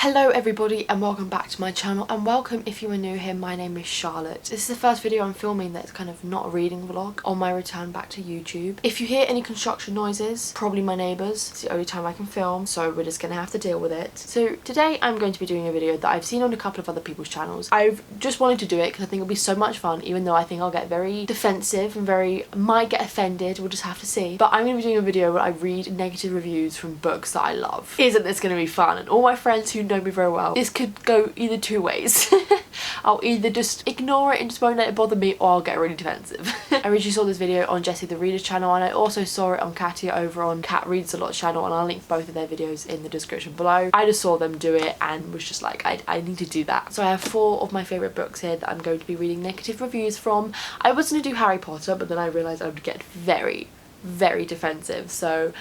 Hello everybody and welcome back to my channel, and welcome if you are new here. My name is Charlotte. This is the first video I'm filming that's kind of not a reading vlog on my return back to YouTube. If you hear any construction noises, probably my neighbours. It's the only time I can film, so we're just gonna have to deal with it. So today I'm going to be doing a video that I've seen on a couple of other people's channels. I've just wanted to do it because I think it'll be so much fun, even though I think I'll get very defensive and might get offended. We'll just have to see. But I'm going to be doing a video where I read negative reviews from books that I love. Isn't this going to be fun? And all my friends who know me very well, this could go either two ways. I'll either just ignore it and just won't let it bother me, or I'll get really defensive. I originally saw this video on Jessie the Reader's channel, and I also saw it on Katia over on Kat Reads a Lot's channel, and I'll link both of their videos in the description below. I just saw them do it and was just like, I need to do that. So I have 4 of my favourite books here that I'm going to be reading negative reviews from. I was going to do Harry Potter, but then I realised I would get very defensive, so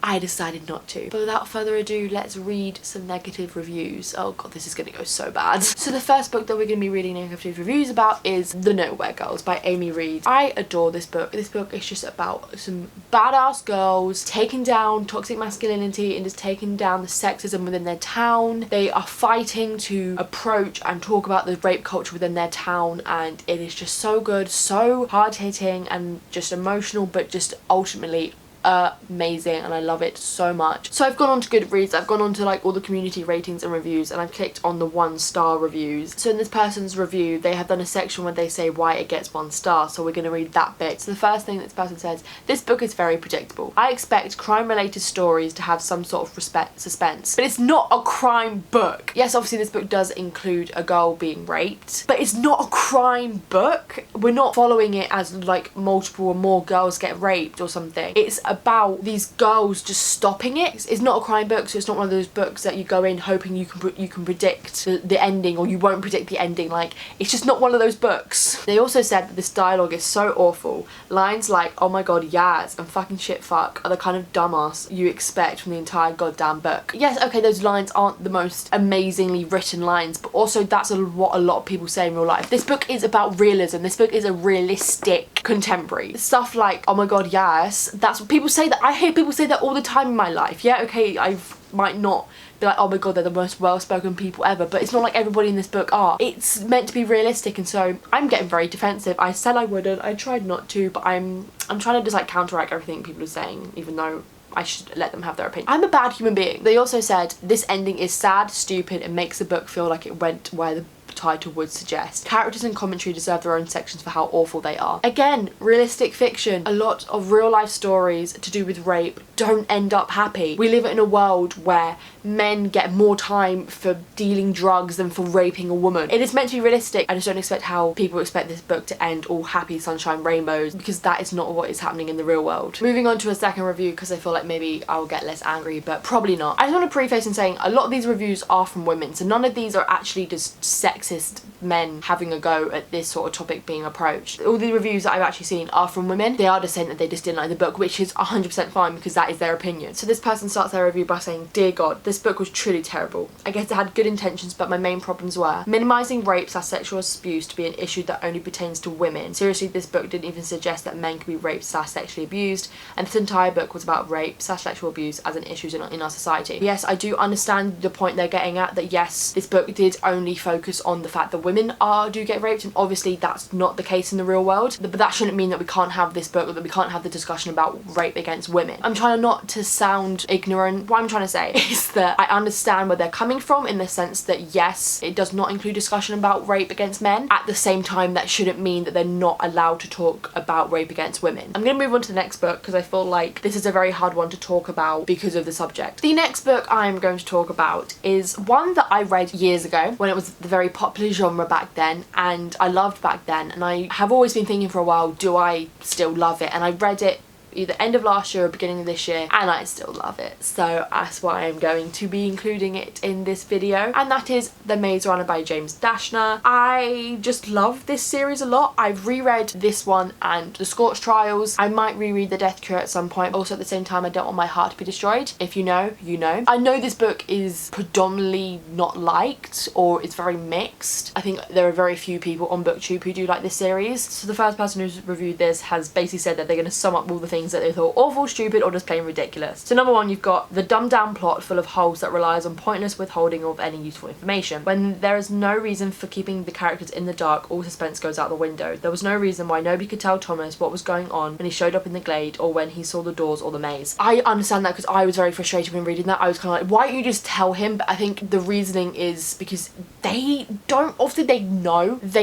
I decided not to. But without further ado, let's read some negative reviews. Oh god, this is gonna go so bad. So the first book that we're gonna be reading negative reviews about is The Nowhere Girls by Amy Reed. I adore this book. This book is just about some badass girls taking down toxic masculinity and just taking down the sexism within their town. They are fighting to approach and talk about the rape culture within their town, and it is just so good, so hard-hitting and just emotional, but just ultimately amazing, and I love it so much. So I've gone on to Goodreads, I've gone on to like all the community ratings and reviews, and I've clicked on the 1-star reviews. So in this person's review, they have done a section where they say why it gets 1 star, so we're going to read that bit. So the first thing this person says: this book is very predictable. I expect crime-related stories to have some sort of suspense, but it's not a crime book. Yes, obviously this book does include a girl being raped, but it's not a crime book. We're not following it as like multiple or more girls get raped or something. It's about these girls just stopping it. It's not a crime book, so it's not one of those books that you go in hoping you can predict the ending, or you won't predict the ending. Like, it's just not one of those books. They also said that this dialogue is so awful. Lines like "oh my god, Yaz" and "fucking shit fuck" are the kind of dumbass you expect from the entire goddamn book. Yes, okay, those lines aren't the most amazingly written lines, but also that's what a lot of people say in real life. This book is about realism. This book is a realistic contemporary. Stuff like "oh my god, yes," that's what people say. That I hear people say that all the time in my life. Yeah, okay, I might not be like, oh my god, they're the most well-spoken people ever, but it's not like everybody in this book are. It's meant to be realistic, and so I'm getting very defensive. I said I wouldn't, I tried not to, but I'm trying to just like counteract everything people are saying, even though I should let them have their opinion. I'm a bad human being. They also said this ending is sad, stupid, and makes the book feel like it went where the title would suggest. Characters and commentary deserve their own sections for how awful they are. Again, realistic fiction. A lot of real life stories to do with rape don't end up happy. We live in a world where men get more time for dealing drugs than for raping a woman. It is meant to be realistic. I just don't expect how people expect this book to end all happy sunshine rainbows, because that is not what is happening in the real world. Moving on to a second review, because I feel like maybe I'll get less angry, but probably not. I just want to preface in saying a lot of these reviews are from women, so none of these are actually just sexist men having a go at this sort of topic being approached. All the reviews that I've actually seen are from women. They are just saying that they just didn't like the book, which is 100% fine, because that is their opinion. So this person starts their review by saying, "Dear God, this book was truly terrible. I guess it had good intentions, but my main problems were minimising rape/sexual abuse to be an issue that only pertains to women. Seriously, this book didn't even suggest that men could be raped/sexually abused, and this entire book was about rape/sexual abuse as an issue in our society." Yes, I do understand the point they're getting at, that yes, this book did only focus on the fact that women do get raped, and obviously that's not the case in the real world, but that shouldn't mean that we can't have this book, or that we can't have the discussion about rape against women. I'm trying not to sound ignorant. What I'm trying to say is that I understand where they're coming from, in the sense that yes, it does not include discussion about rape against men. At the same time, that shouldn't mean that they're not allowed to talk about rape against women. I'm going to move on to the next book, because I feel like this is a very hard one to talk about because of the subject. The next book I'm going to talk about is one that I read years ago, when it was the very popular genre back then, and I loved back then, and I have always been thinking for a while, do I still love it? And I read it either end of last year or beginning of this year, and I still love it, so that's why I'm going to be including it in this video, and that is The Maze Runner by James Dashner. I just love this series a lot. I've reread this one and The Scorched Trials. I might reread The Death Cure at some point. Also, at the same time, I don't want my heart to be destroyed. If you know, you know. I know this book is predominantly not liked, or it's very mixed. I think there are very few people on BookTube who do like this series. So the first person who's reviewed this has basically said that they're going to sum up all the things things that they thought awful, stupid, or just plain ridiculous. So number one, you've got the dumbed down plot full of holes that relies on pointless withholding of any useful information. When there is no reason for keeping the characters in the dark, all suspense goes out the window. There was no reason why nobody could tell Thomas what was going on when he showed up in the glade or when he saw the doors or the maze. I understand that because I was very frustrated when reading that. I was kind of like, why don't you just tell him? But I think the reasoning is because they don't, obviously they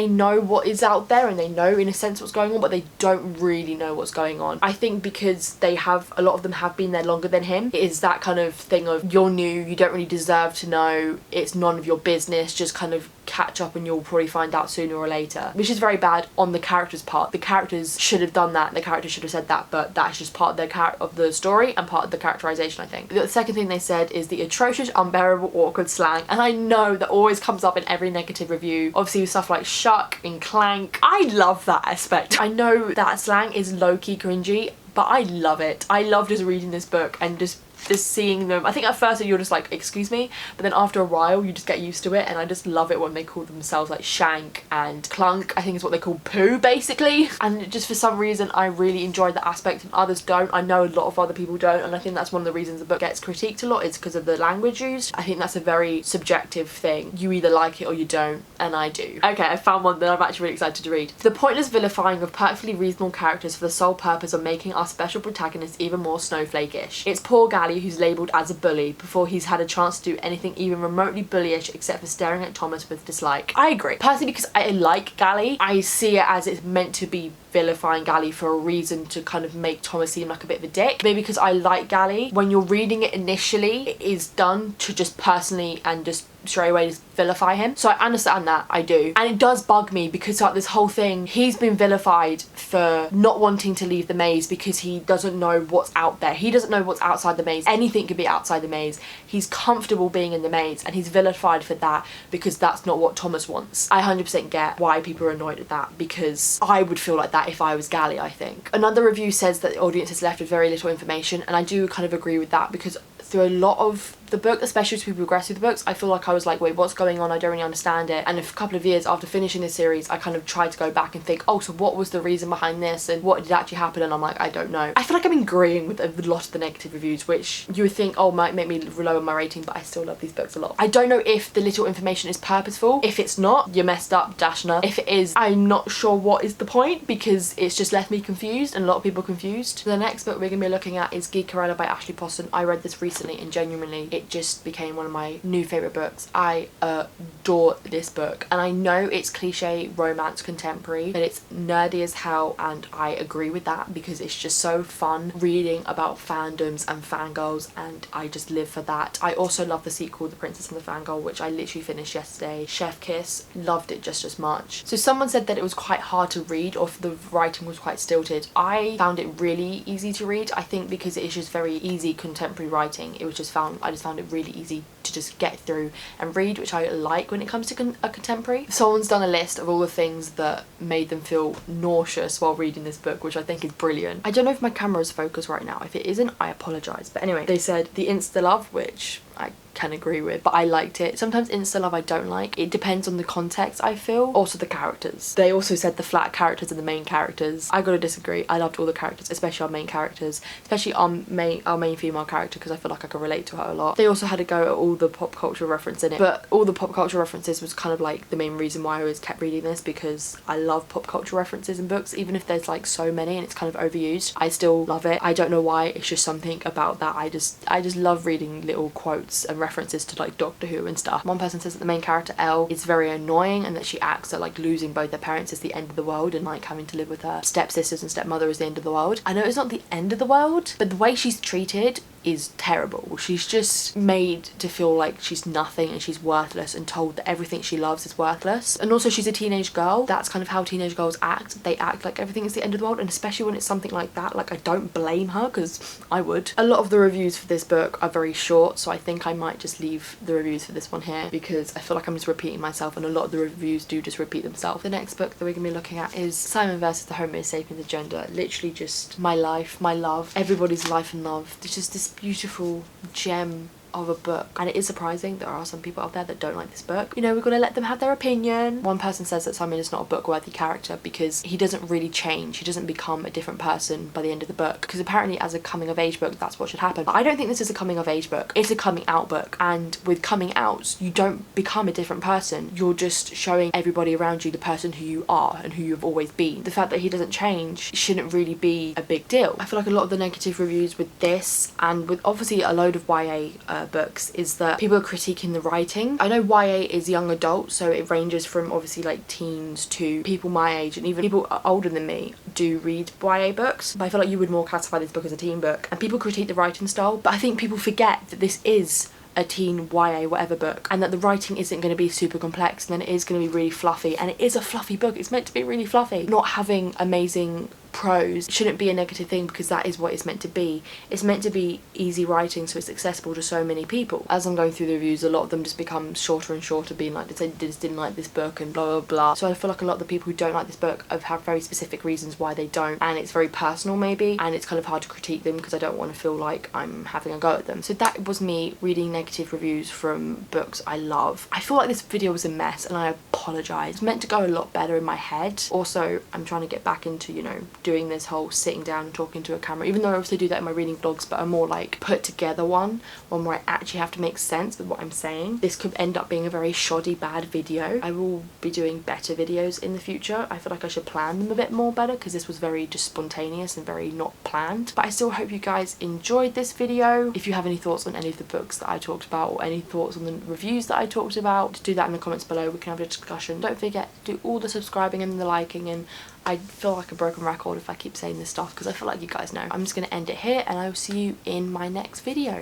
know what is out there and they know in a sense what's going on, but they don't really know what's going on. I think because they have, a lot of them have been there longer than him, it is that kind of thing of you're new, you don't really deserve to know, it's none of your business, just kind of catch up and you'll probably find out sooner or later, which is very bad on the characters' part. The characters should have done that, the characters should have said that, but that's just part of the story and part of the characterization, I think. The second thing they said is the atrocious, unbearable, awkward slang, and I know that always comes up in every negative review, obviously with stuff like shuck and clank. I love that aspect. I know that slang is low-key cringy, but I love it. I love just reading this book and just seeing them. I think at first you're just like, excuse me, but then after a while you just get used to it, and I just love it when they call themselves like shank and clunk, I think is what they call poo basically. And just for some reason I really enjoy the aspect and others don't. I know a lot of other people don't, and I think that's one of the reasons the book gets critiqued a lot, is because of the language used. I think that's a very subjective thing. You either like it or you don't, and I do. Okay, I found one that I'm actually really excited to read. The pointless vilifying of perfectly reasonable characters for the sole purpose of making our special protagonists even more snowflake-ish. It's poor Gally who's labelled as a bully before he's had a chance to do anything even remotely bullyish except for staring at Thomas with dislike. I agree. Personally, because I like Gally, I see it as it's meant to be vilifying Gally for a reason to kind of make Thomas seem like a bit of a dick. Maybe because I like Gally, when you're reading it initially, it is done to just personally and just straight away just vilify him. So I understand that, I do. And it does bug me because like this whole thing, he's been vilified for not wanting to leave the maze because he doesn't know what's out there. He doesn't know what's outside the maze. Anything could be outside the maze. He's comfortable being in the maze and he's vilified for that because that's not what Thomas wants. I 100% get why people are annoyed at that, because I would feel like that if I was Gally, I think. Another review says that the audience is left with very little information, and I do kind of agree with that, because through a lot of the book, especially as we progress through the books, I feel like I was like, wait, what's going on? I don't really understand it. And a couple of years after finishing this series, I kind of tried to go back and think, oh, so what was the reason behind this and what did actually happen? And I'm like, I don't know. I feel like I'm agreeing with a lot of the negative reviews, which you would think, oh, might make me lower my rating, but I still love these books a lot. I don't know if the little information is purposeful. If it's not, you're messed up, Dashna. If it is, I'm not sure what is the point, because it's just left me confused and a lot of people confused. The next book we're going to be looking at is Geekerella by Ashley Poston. I read this recently and genuinely it just became one of my new favourite books. I adore this book, and I know it's cliche romance contemporary, but it's nerdy as hell, and I agree with that because it's just so fun reading about fandoms and fangirls, and I just live for that. I also love the sequel, The Princess and the Fangirl, which I literally finished yesterday. Chef kiss, loved it just as much. So someone said that it was quite hard to read, or the writing was quite stilted. I found it really easy to read, I think, because it is just very easy contemporary writing. I just found it really easy to just get through and read, which I like when it comes to a contemporary. Someone's done a list of all the things that made them feel nauseous while reading this book, which I think is brilliant. I don't know if my camera is focused right now. If it isn't, I apologise. But anyway, they said the insta love, which I can agree with, but I liked it. Sometimes insta love I don't like. It depends on the context, I feel. Also the characters. They also said the flat characters and the main characters. I gotta disagree. I loved all the characters, especially our main characters, especially our main female character, because I feel like I could relate to her a lot. They also had to go at all the pop culture reference in it, but all the pop culture references was kind of like the main reason why I always kept reading this, because I love pop culture references in books. Even if there's like so many and it's kind of overused, I still love it. I don't know why, it's just something about that. I just love reading little quotes and references to like Doctor Who and stuff. One person says that the main character Elle is very annoying and that she acts that like losing both her parents is the end of the world, and like having to live with her stepsisters and stepmother is the end of the world. I know it's not the end of the world, but the way she's treated is terrible. She's just made to feel like she's nothing and she's worthless, and told that everything she loves is worthless. And also she's a teenage girl. That's kind of how teenage girls act. They act like everything is the end of the world, and especially when it's something like that, like I don't blame her, because I would. A lot of the reviews for this book are very short, so I think I might just leave the reviews for this one here, because I feel like I'm just repeating myself, and a lot of the reviews do just repeat themselves. The next book that we're going to be looking at is Simon versus the Homo sapiens agenda. Literally just my life, my love, everybody's life and love. There's just this beautiful gem of a book, and it is surprising there are some people out there that don't like this book. You know, we're gonna let them have their opinion. One person says that Simon is not a book-worthy character because he doesn't really change. He doesn't become a different person by the end of the book, because apparently as a coming-of-age book that's what should happen. But I don't think this is a coming-of-age book. It's a coming-out book, and with coming outs you don't become a different person. You're just showing everybody around you the person who you are and who you've always been. The fact that he doesn't change shouldn't really be a big deal. I feel like a lot of the negative reviews with this, and with obviously a load of YA books, is that people are critiquing the writing. I know YA is young adult, so it ranges from obviously like teens to people my age, and even people older than me do read YA books, but I feel like you would more classify this book as a teen book. And people critique the writing style, but I think people forget that this is a teen YA whatever book, and that the writing isn't going to be super complex, and then it is going to be really fluffy, and it is a fluffy book. It's meant to be really fluffy. Not having amazing prose shouldn't be a negative thing, because that is what it's meant to be. It's meant to be easy writing, so it's accessible to so many people. As I'm going through the reviews, a lot of them just become shorter and shorter, being like, they just didn't like this book and blah blah blah. So I feel like a lot of the people who don't like this book have very specific reasons why they don't, and it's very personal maybe, and it's kind of hard to critique them because I don't want to feel like I'm having a go at them. So that was me reading negative reviews from books I love. I feel like this video was a mess, and I apologise. It's meant to go a lot better in my head. Also, I'm trying to get back into, you know, doing this whole sitting down and talking to a camera, even though I also do that in my reading vlogs, but a more like put together one where I actually have to make sense with what I'm saying. This could end up being a very shoddy bad video. I will be doing better videos in the future. I feel like I should plan them a bit more better, because this was very just spontaneous and very not planned. But I still hope you guys enjoyed this video. If you have any thoughts on any of the books that I talked about, or any thoughts on the reviews that I talked about, do that in the comments below. We can have a discussion. Don't forget to do all the subscribing and the liking, and I feel like a broken record if I keep saying this stuff because I feel like you guys know. I'm just going to end it here, and I will see you in my next video.